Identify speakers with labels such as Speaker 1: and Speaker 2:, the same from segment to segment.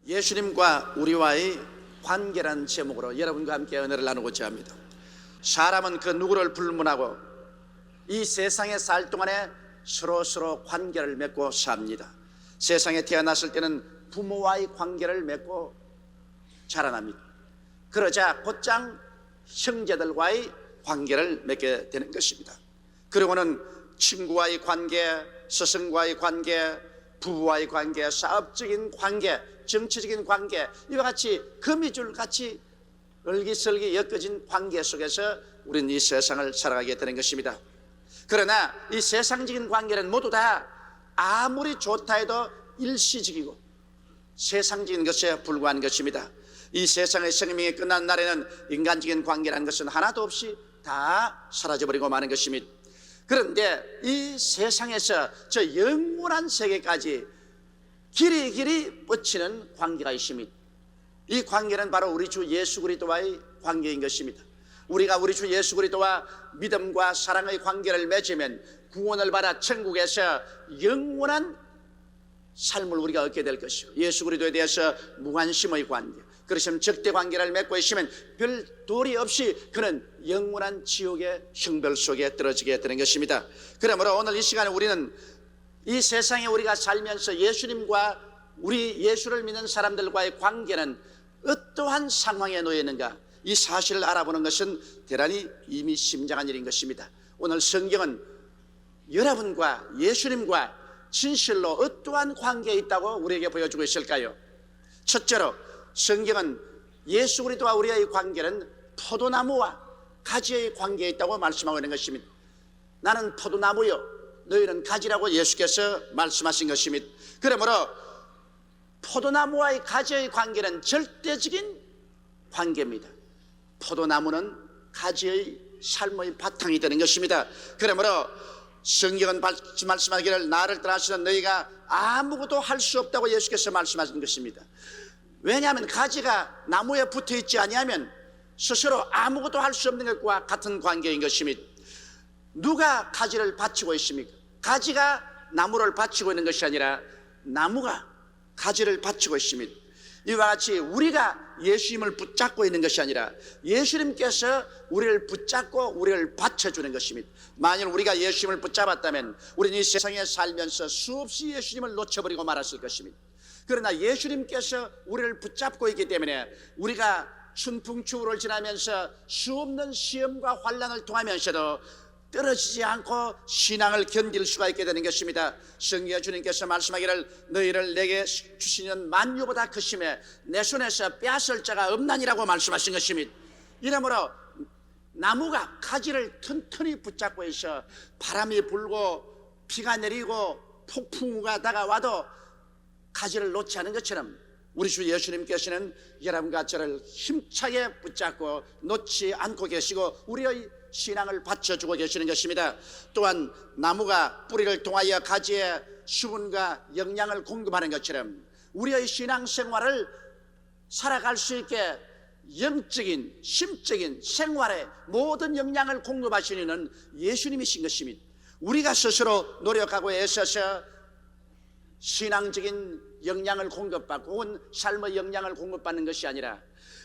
Speaker 1: 예수님과 우리와의 관계라는 제목으로 여러분과 함께 은혜를 나누고자 합니다. 사람은 그 누구를 불문하고 이 세상에 살 동안에 서로 관계를 맺고 삽니다. 세상에 태어났을 때는 부모와의 관계를 맺고 자라납니다. 그러자 곧장 형제들과의 관계를 맺게 되는 것입니다. 그리고는 친구와의 관계, 스승과의 관계, 부부와의 관계, 사업적인 관계, 정치적인 관계, 이와 같이 거미줄같이 얼기설기 엮어진 관계 속에서 우리는 이 세상을 살아가게 되는 것입니다. 그러나 이 세상적인 관계는 모두 다 아무리 좋다 해도 일시적이고 세상적인 것에 불과한 것입니다. 이 세상의 생명이 끝난 날에는 인간적인 관계라는 것은 하나도 없이 다 사라져버리고 마는 것입니다. 그런데 이 세상에서 저 영원한 세계까지 길이 뻗치는 관계가 있습니다. 이 관계는 바로 우리 주 예수 그리스도와의 관계인 것입니다. 우리가 우리 주 예수 그리스도와 믿음과 사랑의 관계를 맺으면 구원을 받아 천국에서 영원한 삶을 우리가 얻게 될 것이고, 예수 그리스도에 대해서 무관심의 관계, 그러시면 적대 관계를 맺고 있으면 별 도리 없이 그는 영원한 지옥의 형벌 속에 떨어지게 되는 것입니다. 그러므로 오늘 이 시간에 우리는 이 세상에 우리가 살면서 예수님과 우리 예수를 믿는 사람들과의 관계는 어떠한 상황에 놓여 있는가, 이 사실을 알아보는 것은 대단히 의미심장한 일인 것입니다. 오늘 성경은 여러분과 예수님과 진실로 어떠한 관계에 있다고 우리에게 보여주고 있을까요? 첫째로 성경은 예수 그리스도와 우리의 관계는 포도나무와 가지의 관계에 있다고 말씀하고 있는 것입니다. 나는 포도나무요, 너희는 가지라고 예수께서 말씀하신 것입니다. 그러므로 포도나무와의 가지의 관계는 절대적인 관계입니다. 포도나무는 가지의 삶의 바탕이 되는 것입니다. 그러므로 성경은 말씀하기를 나를 떠나서는 너희가 아무것도 할 수 없다고 예수께서 말씀하신 것입니다. 왜냐하면 가지가 나무에 붙어 있지 아니하면 스스로 아무것도 할 수 없는 것과 같은 관계인 것입니다. 누가 가지를 받치고 있습니까? 가지가 나무를 받치고 있는 것이 아니라 나무가 가지를 받치고 있습니다. 이와 같이 우리가 예수님을 붙잡고 있는 것이 아니라 예수님께서 우리를 붙잡고 우리를 받쳐주는 것입니다. 만일 우리가 예수님을 붙잡았다면 우리는 이 세상에 살면서 수없이 예수님을 놓쳐버리고 말았을 것입니다. 그러나 예수님께서 우리를 붙잡고 있기 때문에 우리가 춘풍추구를 지나면서 수없는 시험과 환난을 통하면서도 떨어지지 않고 신앙을 견딜 수가 있게 되는 것입니다. 성경에 주님께서 말씀하기를 너희를 내게 주시는 만유보다 크심에 내 손에서 빼앗을 자가 없나니라고 말씀하신 것입니다. 이러므로 나무가 가지를 튼튼히 붙잡고 있어 바람이 불고 비가 내리고 폭풍우가 다가와도 가지를 놓지 않은 것처럼 우리 주 예수님께서는 여러분과 저를 힘차게 붙잡고 놓지 않고 계시고 우리의 신앙을 받쳐주고 계시는 것입니다. 또한 나무가 뿌리를 통하여 가지에 수분과 영양을 공급하는 것처럼 우리의 신앙생활을 살아갈 수 있게 영적인 심적인 생활에 모든 영양을 공급하시는 이는 예수님이신 것입니다. 우리가 스스로 노력하고 애써서 신앙적인 영양을 공급받고 혹은 삶의 영양을 공급받는 것이 아니라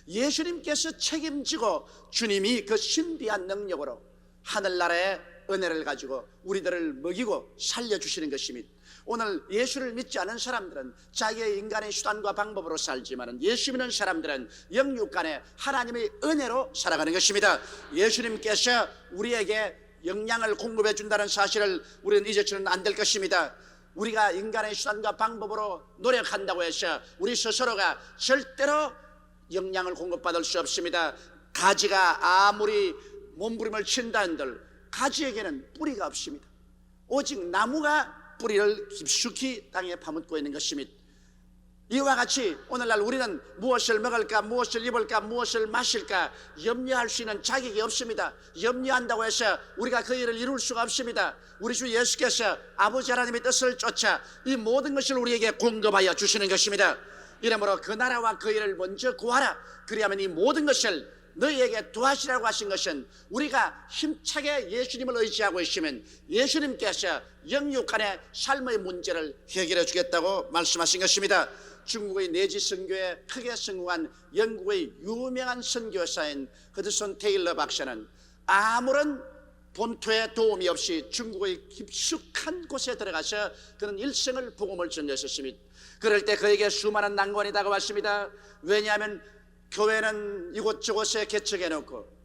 Speaker 1: 예수님께서 책임지고 주님이 그 신비한 능력으로 하늘나라의 은혜를 가지고 우리들을 먹이고 살려주시는 것입니다. 오늘 예수를 믿지 않은 사람들은 자기의 인간의 수단과 방법으로 살지만 예수 믿는 사람들은 영육간에 하나님의 은혜로 살아가는 것입니다. 예수님께서 우리에게 영양을 공급해 준다는 사실을 우리는 잊어서는 안 될 것입니다. 우리가 인간의 수단과 방법으로 노력한다고 해서 우리 스스로가 절대로 영양을 공급받을 수 없습니다. 가지가 아무리 몸부림을 친다 한들 가지에게는 뿌리가 없습니다. 오직 나무가 뿌리를 깊숙이 땅에 파묻고 있는 것입니다. 이와 같이 오늘날 우리는 무엇을 먹을까, 무엇을 입을까, 무엇을 마실까 염려할 수 있는 자격이 없습니다. 염려한다고 해서 우리가 그 일을 이룰 수가 없습니다. 우리 주 예수께서 아버지 하나님의 뜻을 쫓아 이 모든 것을 우리에게 공급하여 주시는 것입니다. 이러므로 그 나라와 그 일을 먼저 구하라. 그리하면 이 모든 것을 너희에게 도하시라고 하신 것은 우리가 힘차게 예수님을 의지하고 있으면 예수님께서 영육간의 삶의 문제를 해결해 주겠다고 말씀하신 것입니다. 중국의 내지 선교에 크게 성공한 영국의 유명한 선교사인 허드슨 테일러 박사는 아무런 본토의 도움이 없이 중국의 깊숙한 곳에 들어가서 그는 일생을 복음을 전했었습니다. 그럴 때 그에게 수많은 난관이 다가왔습니다. 왜냐하면 교회는 이곳저곳에 개척해놓고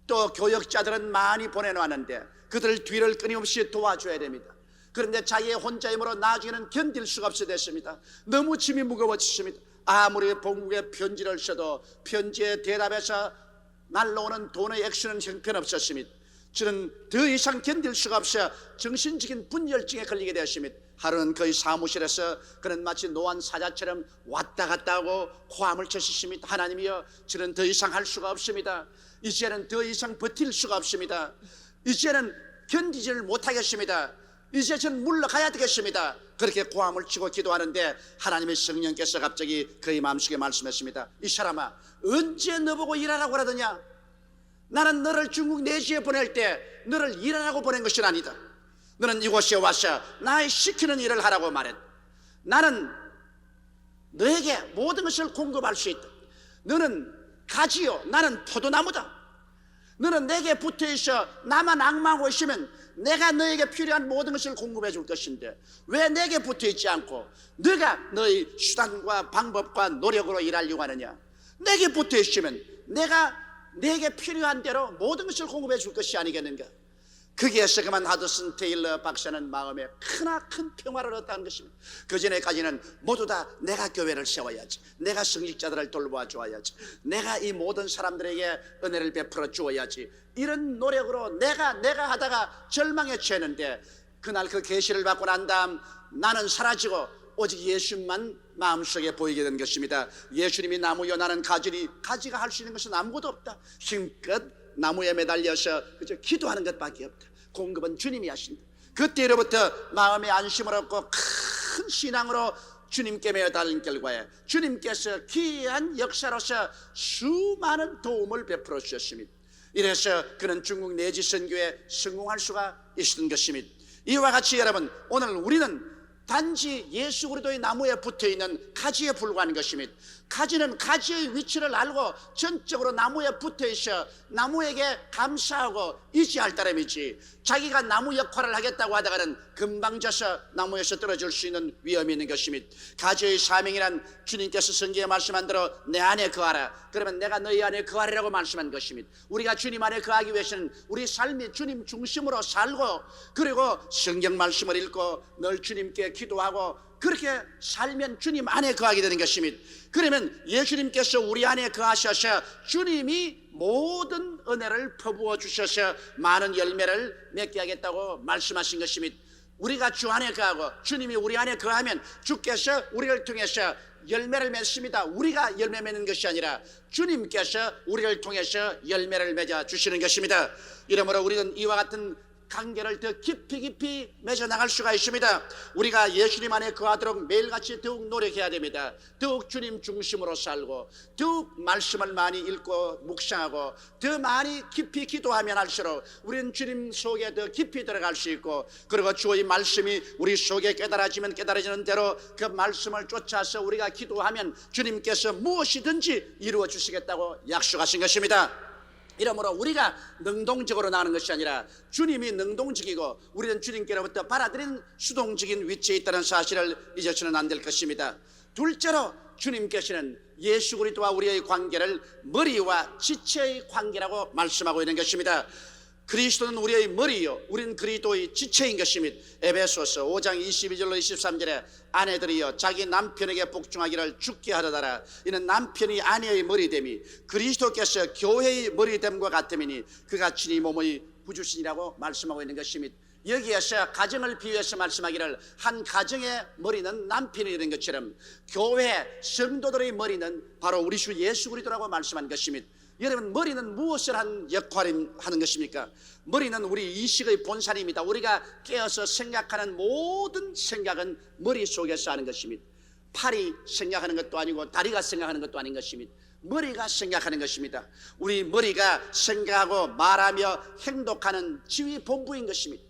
Speaker 1: 또 교역자들은 많이 보내놓았는데 그들 뒤를 끊임없이 도와줘야 됩니다. 그런데 자기의 혼자임으로 나중에는 견딜 수가 없게 됐습니다. 너무 짐이 무거워졌습니다. 아무리 본국에 편지를 써도 편지에 대답해서 날라오는 돈의 액수는 형편없었습니다. 저는 더 이상 견딜 수가 없어 정신적인 분열증에 걸리게 되었습니다. 하루는 그의 사무실에서 그는 마치 노안 사자처럼 왔다 갔다 하고 호함을 쳤습니다. 하나님이여, 저는 더 이상 할 수가 없습니다. 이제는 더 이상 버틸 수가 없습니다. 이제는 견디지를 못하겠습니다. 이제 저는 물러가야 되겠습니다. 그렇게 고함을 치고 기도하는데 하나님의 성령께서 갑자기 그의 마음속에 말씀했습니다. 이 사람아, 언제 너보고 일하라고 하더냐? 나는 너를 중국 내지에 보낼 때 너를 일하라고 보낸 것이 아니다. 너는 이곳에 와서 나의 시키는 일을 하라고 말했다. 나는 너에게 모든 것을 공급할 수 있다. 너는 가지요, 나는 포도나무다. 너는 내게 붙어있어 나만 앙망하고 있으면 내가 너에게 필요한 모든 것을 공급해 줄 것인데 왜 내게 붙어있지 않고 너가 너의 수단과 방법과 노력으로 일하려고 하느냐? 내게 붙어있으면 내가 내게 필요한 대로 모든 것을 공급해 줄 것이 아니겠는가? 거기에서 그만 허드슨 테일러 박사는 마음에 크나큰 평화를 얻었다는 것입니다. 그전에까지는 모두 다 내가 교회를 세워야지, 내가 성직자들을 돌보아 주어야지, 내가 이 모든 사람들에게 은혜를 베풀어 주어야지, 이런 노력으로 내가 하다가 절망에 처했는데 그날 그 계시를 받고 난 다음 나는 사라지고 오직 예수님만 마음속에 보이게 된 것입니다. 예수님이 나무요 나는 가지가 할 수 있는 것은 아무것도 없다. 힘껏 나무에 매달려서 그저 기도하는 것밖에 없다. 공급은 주님이 하신다. 그때로부터 마음의 안심을 얻고 큰 신앙으로 주님께 매달린 결과에 주님께서 기이한 역사로서 수많은 도움을 베풀어 주셨습니다. 이래서 그는 중국 내지 선교에 성공할 수가 있었던 것입니다. 이와 같이 여러분, 오늘 우리는 단지 예수 그리스도의 나무에 붙어있는 가지에 불과한 것입니다. 가지는 가지의 위치를 알고 전적으로 나무에 붙어있어 나무에게 감사하고 의지할 따름이지, 자기가 나무 역할을 하겠다고 하다가는 금방 져서 나무에서 떨어질 수 있는 위험이 있는 것입니다. 가지의 사명이란 주님께서 성경에 말씀한 대로 내 안에 거하라, 그러면 내가 너희 안에 거하리라고 말씀한 것입니다. 우리가 주님 안에 거하기 위해서는 우리 삶이 주님 중심으로 살고, 그리고 성경 말씀을 읽고 늘 주님께 기도하고 그렇게 살면 주님 안에 거하게 되는 것입니다. 그러면 예수님께서 우리 안에 거하셔서 주님이 모든 은혜를 퍼부어 주셔서 많은 열매를 맺게 하겠다고 말씀하신 것입니다. 우리가 주 안에 거하고 주님이 우리 안에 거하면 주께서 우리를 통해서 열매를 맺습니다. 우리가 열매 맺는 것이 아니라 주님께서 우리를 통해서 열매를 맺어 주시는 것입니다. 이러므로 우리는 이와 같은 관계를 더 깊이 맺어 나갈 수가 있습니다. 우리가 예수님 안에 거하도록 매일같이 더욱 노력해야 됩니다. 더욱 주님 중심으로 살고 더욱 말씀을 많이 읽고 묵상하고 더 많이 깊이 기도하면 할수록 우리는 주님 속에 더 깊이 들어갈 수 있고, 그리고 주의 말씀이 우리 속에 깨달아지면 깨달아지는 대로 그 말씀을 쫓아서 우리가 기도하면 주님께서 무엇이든지 이루어 주시겠다고 약속하신 것입니다. 이러므로 우리가 능동적으로 나가는 것이 아니라 주님이 능동적이고 우리는 주님께로부터 받아들인 수동적인 위치에 있다는 사실을 잊어서는 안 될 것입니다. 둘째로 주님께서는 예수 그리스도와 우리의 관계를 머리와 지체의 관계라고 말씀하고 있는 것입니다. 그리스도는 우리의 머리요, 우리는 그리스도의 지체인 것입니다. 에베소서 5장 22절로 23절에 아내들이여 자기 남편에게 복종하기를 죽게 하려다라. 이는 남편이 아내의 머리됨이 그리스도께서 교회의 머리됨과 같음이니 그가 친히 몸의 부주신이라고 말씀하고 있는 것입니다. 여기에서 가정을 비유해서 말씀하기를 한 가정의 머리는 남편이라는 것처럼 교회 성도들의 머리는 바로 우리 주 예수 그리스도라고 말씀한 것입니다. 여러분, 머리는 무엇을 역할을 하는 것입니까? 머리는 우리 이식의 본산입니다. 우리가 깨어서 생각하는 모든 생각은 머릿속에서 하는 것입니다. 팔이 생각하는 것도 아니고 다리가 생각하는 것도 아닌 것입니다. 머리가 생각하는 것입니다. 우리 머리가 생각하고 말하며 행동하는 지휘 본부인 것입니다.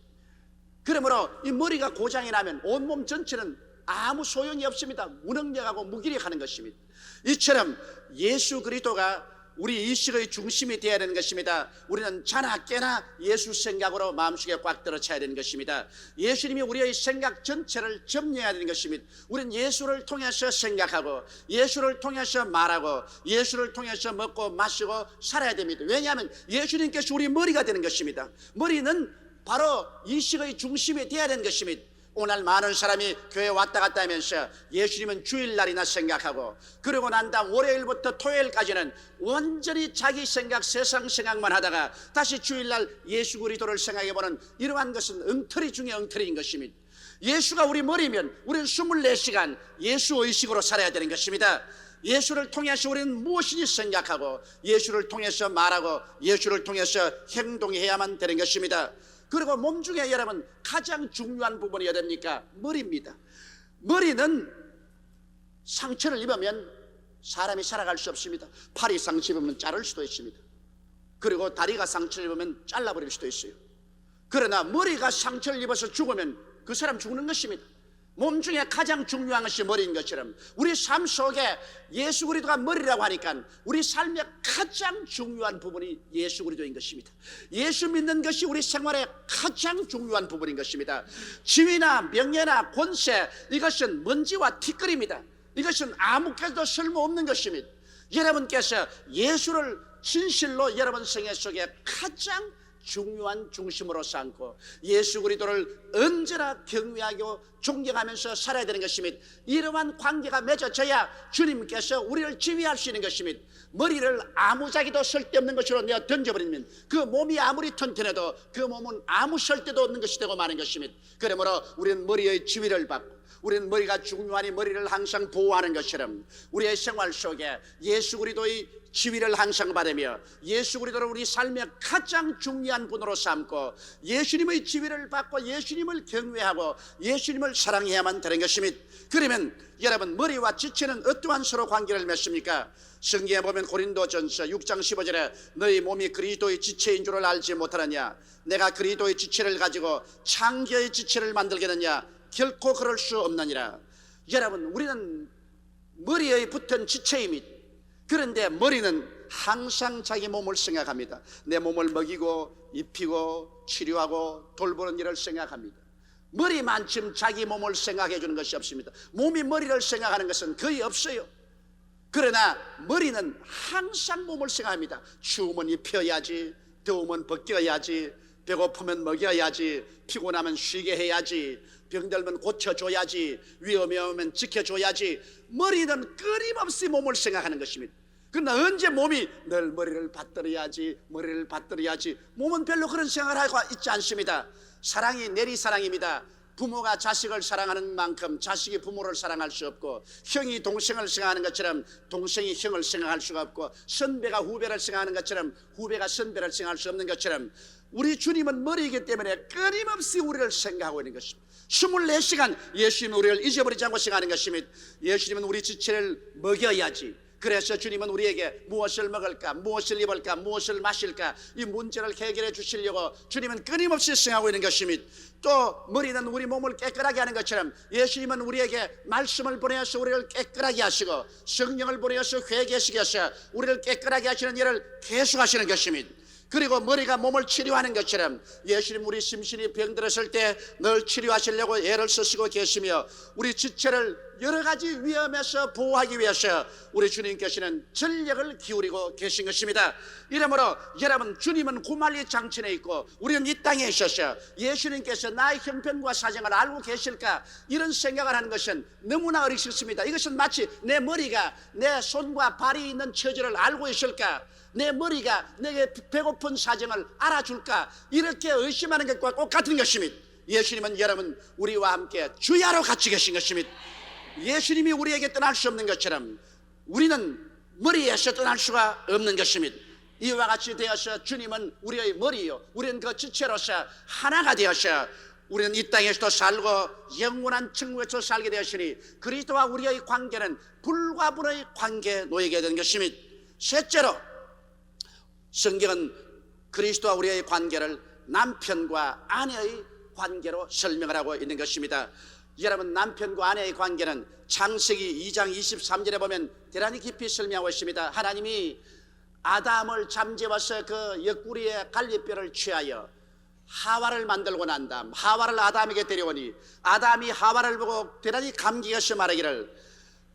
Speaker 1: 그러므로 이 머리가 고장이 나면 온몸 전체는 아무 소용이 없습니다. 무능력하고 무기력하는 것입니다. 이처럼 예수 그리스도가 우리 이식의 중심이 되어야 되는 것입니다. 우리는 자나 깨나 예수 생각으로 마음속에 꽉 들어차야 되는 것입니다. 예수님이 우리의 생각 전체를 점령해야 되는 것입니다. 우리는 예수를 통해서 생각하고 예수를 통해서 말하고 예수를 통해서 먹고 마시고 살아야 됩니다. 왜냐하면 예수님께서 우리 머리가 되는 것입니다. 머리는 바로 이식의 중심이 되어야 되는 것입니다. 오늘 많은 사람이 교회 왔다 갔다 하면서 예수님은 주일날이나 생각하고 그러고 난 다음 월요일부터 토요일까지는 완전히 자기 생각, 세상 생각만 하다가 다시 주일날 예수 그리스도를 생각해보는 이러한 것은 엉터리 중에 엉터리인 것입니다. 예수가 우리 머리면 우리는 24시간 예수 의식으로 살아야 되는 것입니다. 예수를 통해서 우리는 무엇인지 생각하고 예수를 통해서 말하고 예수를 통해서 행동해야만 되는 것입니다. 그리고 몸 중에 여러분 가장 중요한 부분이 어디 됩니까? 머리입니다. 머리는 상처를 입으면 사람이 살아갈 수 없습니다. 팔이 상처 입으면 자를 수도 있습니다. 그리고 다리가 상처를 입으면 잘라버릴 수도 있어요. 그러나 머리가 상처를 입어서 죽으면 그 사람 죽는 것입니다. 몸 중에 가장 중요한 것이 머리인 것처럼 우리 삶 속에 예수 그리스도가 머리라고 하니까 우리 삶의 가장 중요한 부분이 예수 그리스도인 것입니다. 예수 믿는 것이 우리 생활의 가장 중요한 부분인 것입니다. 지위나 명예나 권세, 이것은 먼지와 티끌입니다. 이것은 아무것도 쓸모없는 것입니다. 여러분께서 예수를 진실로 여러분 생애 속에 가장 중요한 중심으로 삼고 예수 그리스도를 언제나 경외하고 존경하면서 살아야 되는 것입니다. 이러한 관계가 맺어져야 주님께서 우리를 지휘할 수 있는 것입니다. 머리를 아무짝에도 쓸데없는 것으로 내어 던져버리면 그 몸이 아무리 튼튼해도 그 몸은 아무 쓸데도 없는 것이 되고 마는 것입니다. 그러므로 우리는 머리의 지휘를 받고 우리는 머리가 중요하니 머리를 항상 보호하는 것처럼 우리의 생활 속에 예수 그리스도의 지위를 항상 받으며 예수 그리스도를 우리 삶의 가장 중요한 분으로 삼고 예수님의 지위를 받고 예수님을 경외하고 예수님을 사랑해야만 되는 것입니다. 그러면 여러분, 머리와 지체는 어떠한 서로 관계를 맺습니까? 성경에 보면 고린도전서 6장 15절에 너희 몸이 그리스도의 지체인 줄을 알지 못하느냐? 내가 그리스도의 지체를 가지고 창기의 지체를 만들겠느냐? 결코 그럴 수 없느니라. 여러분, 우리는 머리에 붙은 지체입니다. 그런데 머리는 항상 자기 몸을 생각합니다. 내 몸을 먹이고 입히고 치료하고 돌보는 일을 생각합니다. 머리만큼 자기 몸을 생각해 주는 것이 없습니다. 몸이 머리를 생각하는 것은 거의 없어요. 그러나 머리는 항상 몸을 생각합니다. 추우면 입혀야지, 더우면 벗겨야지, 배고프면 먹여야지, 피곤하면 쉬게 해야지, 병들면 고쳐줘야지, 위험이 오면 지켜줘야지. 머리는 끊임없이 몸을 생각하는 것입니다. 그러나 언제 몸이 늘 머리를 받들어야지, 머리를 받들어야지, 몸은 별로 그런 생각을 하고 있지 않습니다. 사랑이 내리사랑입니다. 부모가 자식을 사랑하는 만큼 자식이 부모를 사랑할 수 없고, 형이 동생을 생각하는 것처럼 동생이 형을 생각할 수가 없고, 선배가 후배를 생각하는 것처럼 후배가 선배를 생각할 수 없는 것처럼 우리 주님은 머리이기 때문에 끊임없이 우리를 생각하고 있는 것입니다. 24시간 예수님은 우리를 잊어버리지 않고 생각하는 것입니다. 예수님은 우리 지체를 먹여야지. 그래서 주님은 우리에게 무엇을 먹을까, 무엇을 입을까, 무엇을 마실까, 이 문제를 해결해 주시려고 주님은 끊임없이 생각하고 있는 것입니다. 또 머리는 우리 몸을 깨끗하게 하는 것처럼 예수님은 우리에게 말씀을 보내서 우리를 깨끗하게 하시고 성령을 보내서 회개시켜서 우리를 깨끗하게 하시는 일을 계속하시는 것입니다. 그리고 머리가 몸을 치료하는 것처럼 예수님 우리 심신이 병들었을 때 늘 치료하시려고 애를 쓰시고 계시며 우리 지체를 여러 가지 위험에서 보호하기 위해서 우리 주님께서는 전력을 기울이고 계신 것입니다. 이러므로 여러분, 주님은 구말리 장천에 있고 우리는 이 땅에 있어서 예수님께서 나의 형편과 사정을 알고 계실까, 이런 생각을 하는 것은 너무나 어리석습니다. 이것은 마치 내 머리가 내 손과 발이 있는 처지를 알고 있을까, 내 머리가 내게 배고픈 사정을 알아줄까, 이렇게 의심하는 것과 똑같은 것입니다. 예수님은 여러분, 우리와 함께 주야로 같이 계신 것입니다. 예수님이 우리에게 떠날 수 없는 것처럼 우리는 머리에서 떠날 수가 없는 것입니다. 이와 같이 되어서 주님은 우리의 머리요, 우리는 그 지체로서 하나가 되어서 우리는 이 땅에서도 살고 영원한 천국에서 살게 되었으니 그리스도와 우리의 관계는 불과 불의 관계에 놓이게 된 것입니다. 셋째로, 성경은 그리스도와 우리의 관계를 남편과 아내의 관계로 설명을 하고 있는 것입니다. 여러분, 남편과 아내의 관계는 창세기 2장 23절에 보면 대단히 깊이 설명하고 있습니다. 하나님이 아담을 잠재워서 그 옆구리에 갈비뼈를 취하여 하와를 만들고 난 다음 하와를 아담에게 데려오니 아담이 하와를 보고 대단히 감격해서 말하기를,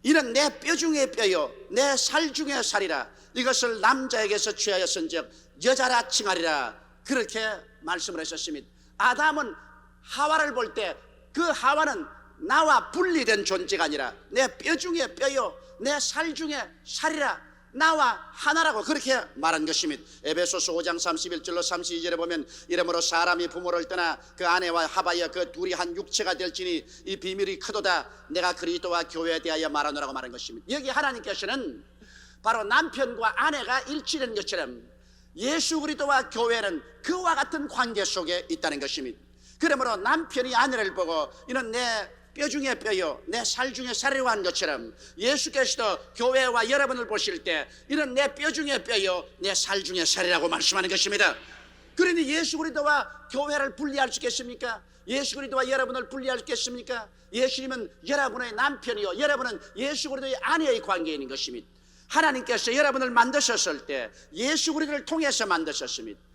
Speaker 1: 이는 내 뼈 중의 뼈요 내 살 중의 살이라, 이것을 남자에게서 취하였은즉 여자라 칭하리라, 그렇게 말씀을 하셨습니다. 아담은 하와를 볼 때 그 하와는 나와 분리된 존재가 아니라 내 뼈 중의 뼈요 내 살 중의 살이라, 나와 하나라고 그렇게 말한 것입니다. 에베소서 5장 31절로 32절에 보면 이러므로 사람이 부모를 떠나 그 아내와 합하여 그 둘이 한 육체가 될지니 이 비밀이 크도다, 내가 그리스도와 교회에 대하여 말하노라고 말한 것입니다. 여기 하나님께서는 바로 남편과 아내가 일치된 것처럼 예수 그리스도와 교회는 그와 같은 관계 속에 있다는 것입니다. 그러므로 남편이 아내를 보고 이는 내 뼈 중에 뼈요 내 살 중에 살이라고 하는 것처럼 예수께서도 교회와 여러분을 보실 때 이는 내 뼈 중에 뼈요 내 살 중에 살이라고 말씀하는 것입니다. 그러니 예수 그리스도와 교회를 분리할 수 있겠습니까? 예수 그리스도와 여러분을 분리할 수 있겠습니까? 예수님은 여러분의 남편이요 여러분은 예수 그리스도의 아내의 관계에 있는 것입니다. 하나님께서 여러분을 만드셨을 때 예수 그리스도를 통해서 만드셨습니다.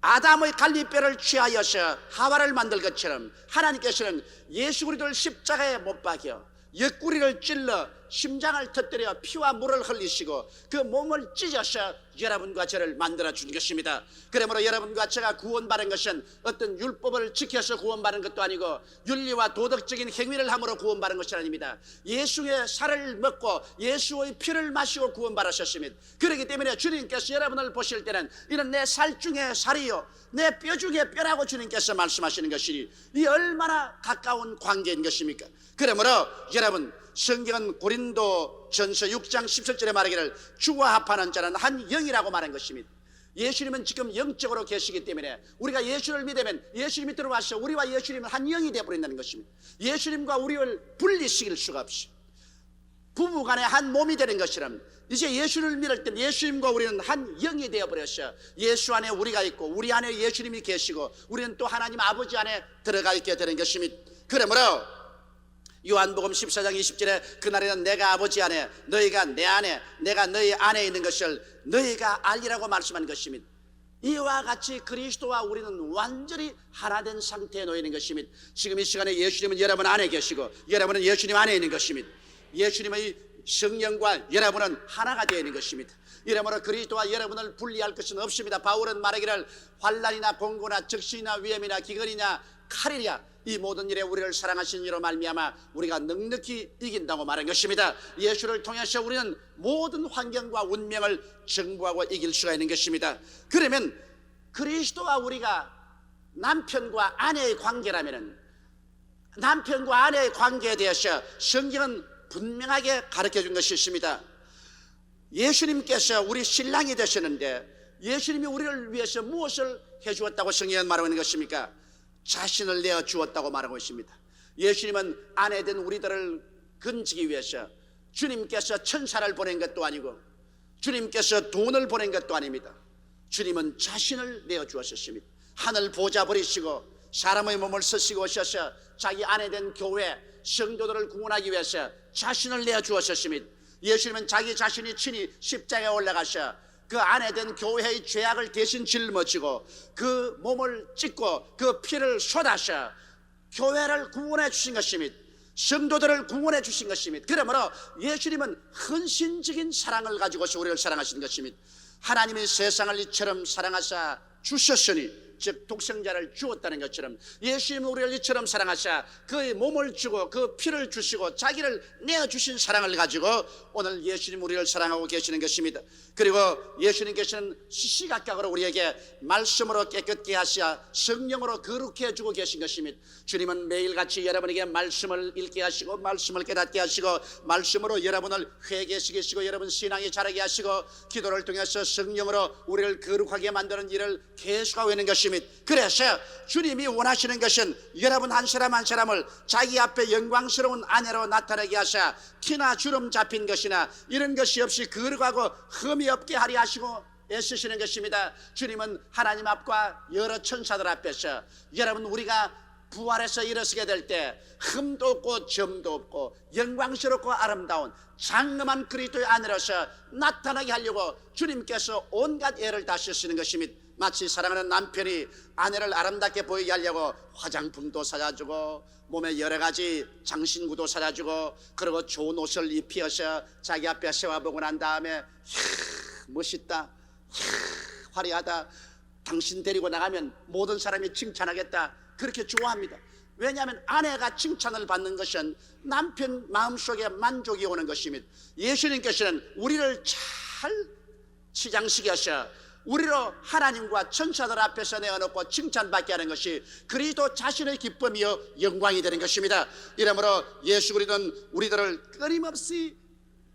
Speaker 1: 아담의 갈비뼈를 취하여서 하와를 만들 것처럼 하나님께서는 예수 그리스도를 십자가에 못 박여 옆구리를 찔러 심장을 터뜨려 피와 물을 흘리시고 그 몸을 찢어서 여러분과 저를 만들어 준 것입니다. 그러므로 여러분과 제가 구원받은 것은 어떤 율법을 지켜서 구원받은 것도 아니고 윤리와 도덕적인 행위를 함으로 구원받은 것이 아닙니다. 예수의 살을 먹고 예수의 피를 마시고 구원받으셨습니다. 그렇기 때문에 주님께서 여러분을 보실 때는 이는 내 살 중에 살이요 내 뼈 중에 뼈라고 주님께서 말씀하시는 것이 이 얼마나 가까운 관계인 것입니까? 그러므로 여러분, 성경은 고린도 전서 6장 17절에 말하기를 주와 합하는 자는 한 영이라고 말한 것입니다. 예수님은 지금 영적으로 계시기 때문에 우리가 예수를 믿으면 예수님이 들어와서 우리와 예수님은 한 영이 되어버린다는 것입니다. 예수님과 우리를 분리시킬 수가 없이 부부간에 한 몸이 되는 것처럼 이제 예수를 믿을 때 예수님과 우리는 한 영이 되어버렸어요. 예수 안에 우리가 있고 우리 안에 예수님이 계시고 우리는 또 하나님 아버지 안에 들어가 있게 되는 것입니다. 그러므로 요한복음 14장 20절에 그날에는 내가 아버지 안에 너희가 내 안에 내가 너희 안에 있는 것을 너희가 알리라고 말씀한 것입니다. 이와 같이 그리스도와 우리는 완전히 하나 된 상태에 놓이는 것입니다. 지금 이 시간에 예수님은 여러분 안에 계시고 여러분은 예수님 안에 있는 것입니다. 예수님의 성령과 여러분은 하나가 되어 있는 것입니다. 이러므로 그리스도와 여러분을 분리할 것은 없습니다. 바울은 말하기를 환난이나 공고나 적신이나 위험이나 기근이나 칼이랴 이 모든 일에 우리를 사랑하신 이로 말미암아 우리가 넉넉히 이긴다고 말한 것입니다. 예수를 통해서 우리는 모든 환경과 운명을 정복하고 이길 수가 있는 것입니다. 그러면 그리스도와 우리가 남편과 아내의 관계라면 남편과 아내의 관계에 대해서 성경은 분명하게 가르쳐준 것이 있습니다. 예수님께서 우리 신랑이 되셨는데 예수님이 우리를 위해서 무엇을 해주었다고 성경은 말하고 있는 것입니까? 자신을 내어 주었다고 말하고 있습니다. 예수님은 아내된 우리들을 건지기 위해서 주님께서 천사를 보낸 것도 아니고 주님께서 돈을 보낸 것도 아닙니다. 주님은 자신을 내어 주었습니다. 하늘 보좌 버리시고 사람의 몸을 쓰시고 오셔서 자기 아내된 교회 성도들을 구원하기 위해서 자신을 내어 주었습니다. 예수님은 자기 자신이 친히 십자가에 올라가셔 그 아내된 교회의 죄악을 대신 짊어지고 그 몸을 찢고 그 피를 쏟아서 교회를 구원해 주신 것입니다. 성도들을 구원해 주신 것입니다. 그러므로 예수님은 헌신적인 사랑을 가지고서 우리를 사랑하신 것입니다. 하나님이 세상을 이처럼 사랑하사 주셨으니, 즉 독생자를 주었다는 것처럼 예수님은 우리를 이처럼 사랑하사 그의 몸을 주고 그 피를 주시고 자기를 내어주신 사랑을 가지고 오늘 예수님 우리를 사랑하고 계시는 것입니다. 그리고 예수님께서는 시시각각으로 우리에게 말씀으로 깨끗게 하시어 성령으로 거룩해 주고 계신 것입니다. 주님은 매일같이 여러분에게 말씀을 읽게 하시고 말씀을 깨닫게 하시고 말씀으로 여러분을 회개시키시고 여러분 신앙이 자라게 하시고 기도를 통해서 성령으로 우리를 거룩하게 만드는 일을 계속하고 있는 것입니다. 그래서 주님이 원하시는 것은 여러분 한 사람 한 사람을 자기 앞에 영광스러운 아내로 나타나게 하사 티나 주름 잡힌 것이나 이런 것이 없이 거룩하고 흠이 없게 하려 하시고 애쓰시는 것입니다. 주님은 하나님 앞과 여러 천사들 앞에서 여러분 우리가 부활해서 일어서게 될 때 흠도 없고 점도 없고 영광스럽고 아름다운 장엄한 그리스도의 아내로서 나타나게 하려고 주님께서 온갖 애를 다 쓰시는 것입니다. 마치 사랑하는 남편이 아내를 아름답게 보이게 하려고 화장품도 사다주고 몸에 여러 가지 장신구도 사다주고 그리고 좋은 옷을 입히어서 자기 앞에 세워보고 난 다음에 멋있다, 화려하다, 당신 데리고 나가면 모든 사람이 칭찬하겠다, 그렇게 좋아합니다. 왜냐하면 아내가 칭찬을 받는 것은 남편 마음속에 만족이 오는 것입니다. 예수님께서는 우리를 잘 치장시켜서 우리로 하나님과 천사들 앞에서 내어놓고 칭찬받게 하는 것이 그리스도 자신의 기쁨이요 영광이 되는 것입니다. 이러므로 예수 그리스도는 우리들을 끊임없이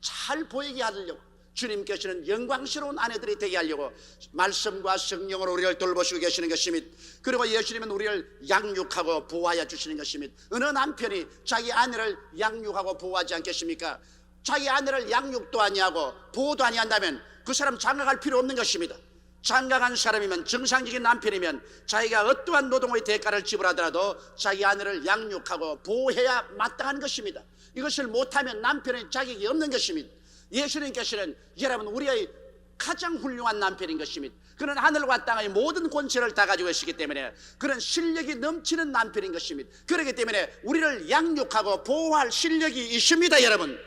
Speaker 1: 잘 보이게 하려고 주님께서는 영광스러운 아내들이 되게 하려고 말씀과 성령으로 우리를 돌보시고 계시는 것입니다. 그리고 예수님은 우리를 양육하고 보호하여 주시는 것입니다. 어느 남편이 자기 아내를 양육하고 보호하지 않겠습니까? 자기 아내를 양육도 아니하고 보호도 아니한다면 그 사람 장가갈 필요 없는 것입니다. 장가간 사람이면 정상적인 남편이면 자기가 어떠한 노동의 대가를 지불하더라도 자기 아내를 양육하고 보호해야 마땅한 것입니다. 이것을 못하면 남편의 자격이 없는 것입니다. 예수님께서는 여러분 우리의 가장 훌륭한 남편인 것입니다. 그는 하늘과 땅의 모든 권세를 다 가지고 계시기 때문에 그는 실력이 넘치는 남편인 것입니다. 그렇기 때문에 우리를 양육하고 보호할 실력이 있습니다. 여러분,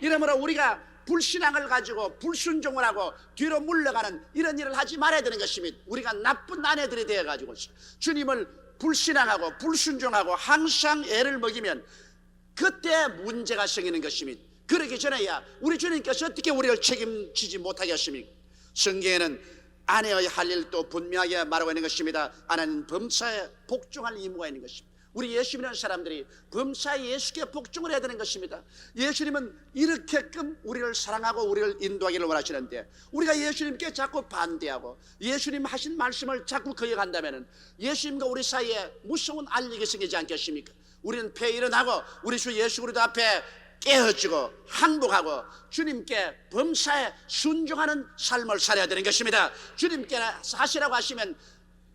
Speaker 1: 이러므로 우리가 불신앙을 가지고 불순종을 하고 뒤로 물러가는 이런 일을 하지 말아야 되는 것입니다. 우리가 나쁜 아내들이 되어가지고 주님을 불신앙하고 불순종하고 항상 애를 먹이면 그때 문제가 생기는 것입니다. 그러기 전에야 우리 주님께서 어떻게 우리를 책임지지 못하게 하십니까? 성경에는 아내의 할 일도 분명하게 말하고 있는 것입니다. 아내는 범사에 복종할 의무가 있는 것입니다. 우리 예수님이라는 사람들이 범사에 예수께 복종을 해야 되는 것입니다. 예수님은 이렇게끔 우리를 사랑하고 우리를 인도하기를 원하시는데 우리가 예수님께 자꾸 반대하고 예수님 하신 말씀을 자꾸 거역한다면 예수님과 우리 사이에 무서운 알력이 생기지 않겠습니까? 우리는 폐일어나고 우리 주 예수 그리스도 앞에 깨어지고 항복하고 주님께 범사에 순종하는 삶을 살아야 되는 것입니다. 주님께 하시라고 하시면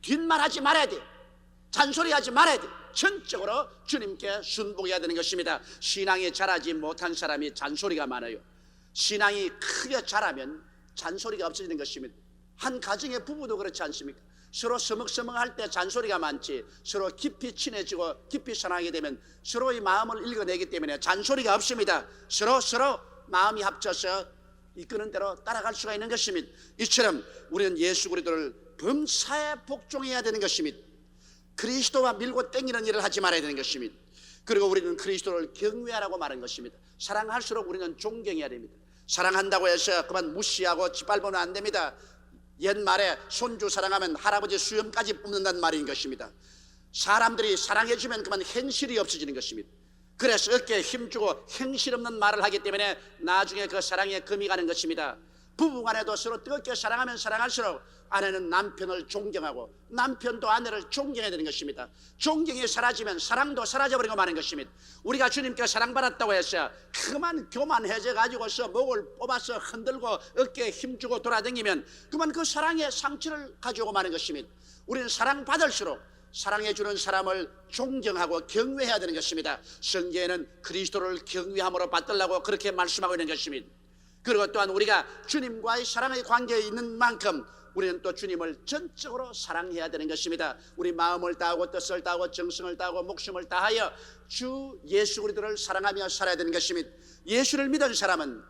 Speaker 1: 뒷말하지 말아야 돼. 잔소리하지 말아야 돼. 전적으로 주님께 순복해야 되는 것입니다. 신앙이 자라지 못한 사람이 잔소리가 많아요. 신앙이 크게 자라면 잔소리가 없어지는 것입니다. 한 가정의 부부도 그렇지 않습니까? 서로 서먹서먹할 때 잔소리가 많지 서로 깊이 친해지고 깊이 사랑하게 되면 서로의 마음을 읽어내기 때문에 잔소리가 없습니다. 서로 마음이 합쳐서 이끄는 대로 따라갈 수가 있는 것입니다. 이처럼 우리는 예수 그리스도를 범사에 복종해야 되는 것입니다. 그리스도와 밀고 땡기는 일을 하지 말아야 되는 것입니다. 그리고 우리는 그리스도를 경외하라고 말한 것입니다. 사랑할수록 우리는 존경해야 됩니다. 사랑한다고 해서 그만 무시하고 짓밟으면 안 됩니다. 옛말에 손주 사랑하면 할아버지 수염까지 뽑는다는 말인 것입니다. 사람들이 사랑해주면 그만 행실이 없어지는 것입니다. 그래서 어깨에 힘주고 행실 없는 말을 하기 때문에 나중에 그 사랑에 금이 가는 것입니다. 부부간에도 서로 뜨겁게 사랑하면 사랑할수록 아내는 남편을 존경하고 남편도 아내를 존경해야 되는 것입니다. 존경이 사라지면 사랑도 사라져버리고 마는 것입니다. 우리가 주님께 사랑받았다고 해서 그만 교만해져 가지고서 목을 뽑아서 흔들고 어깨에 힘주고 돌아다니면 그만 그 사랑의 상처를 가지고 마는 것입니다. 우리는 사랑받을수록 사랑해주는 사람을 존경하고 경외해야 되는 것입니다. 성경에는 그리스도를 경외함으로 받들라고 그렇게 말씀하고 있는 것입니다. 그리고 또한 우리가 주님과의 사랑의 관계에 있는 만큼 우리는 또 주님을 전적으로 사랑해야 되는 것입니다. 우리 마음을 다하고 뜻을 다하고 정성을 다하고 목숨을 다하여 주 예수 그리스도를 사랑하며 살아야 되는 것입니다. 예수를 믿은 사람은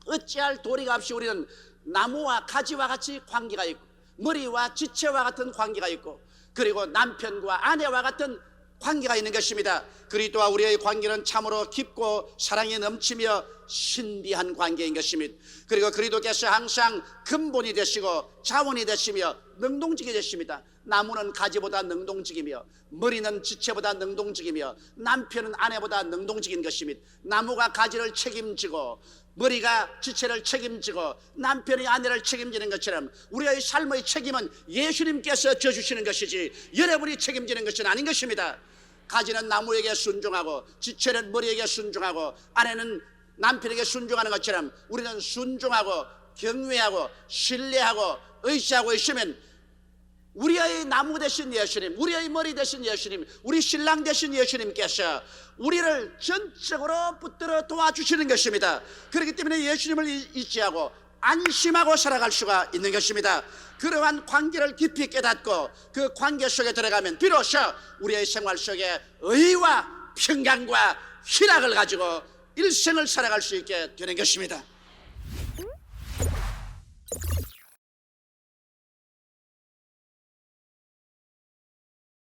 Speaker 1: 어찌할 도리가 없이 우리는 나무와 가지와 같이 관계가 있고 머리와 지체와 같은 관계가 있고 그리고 남편과 아내와 같은 관계가 있는 것입니다. 그리스도와 우리의 관계는 참으로 깊고 사랑이 넘치며 신비한 관계인 것입니다. 그리고 그리스도께서 항상 근본이 되시고 자원이 되시며 능동적이 되십니다. 나무는 가지보다 능동적이며 머리는 지체보다 능동적이며 남편은 아내보다 능동적인 것입니다. 나무가 가지를 책임지고 머리가 지체를 책임지고 남편이 아내를 책임지는 것처럼 우리의 삶의 책임은 예수님께서 져주시는 것이지 여러분이 책임지는 것은 아닌 것입니다. 가지는 나무에게 순종하고 지체는 머리에게 순종하고 아내는 남편에게 순종하는 것처럼 우리는 순종하고 경외하고 신뢰하고 의지하고 있으면 우리의 나무 되신 예수님, 우리의 머리 되신 예수님, 우리 신랑 되신 예수님께서 우리를 전적으로 붙들어 도와주시는 것입니다. 그렇기 때문에 예수님을 의지하고 안심하고 살아갈 수가 있는 것입니다. 그러한 관계를 깊이 깨닫고 그 관계 속에 들어가면 비로소 우리의 생활 속에 의와 평강과 희락을 가지고 일생을 살아갈 수 있게 되는 것입니다.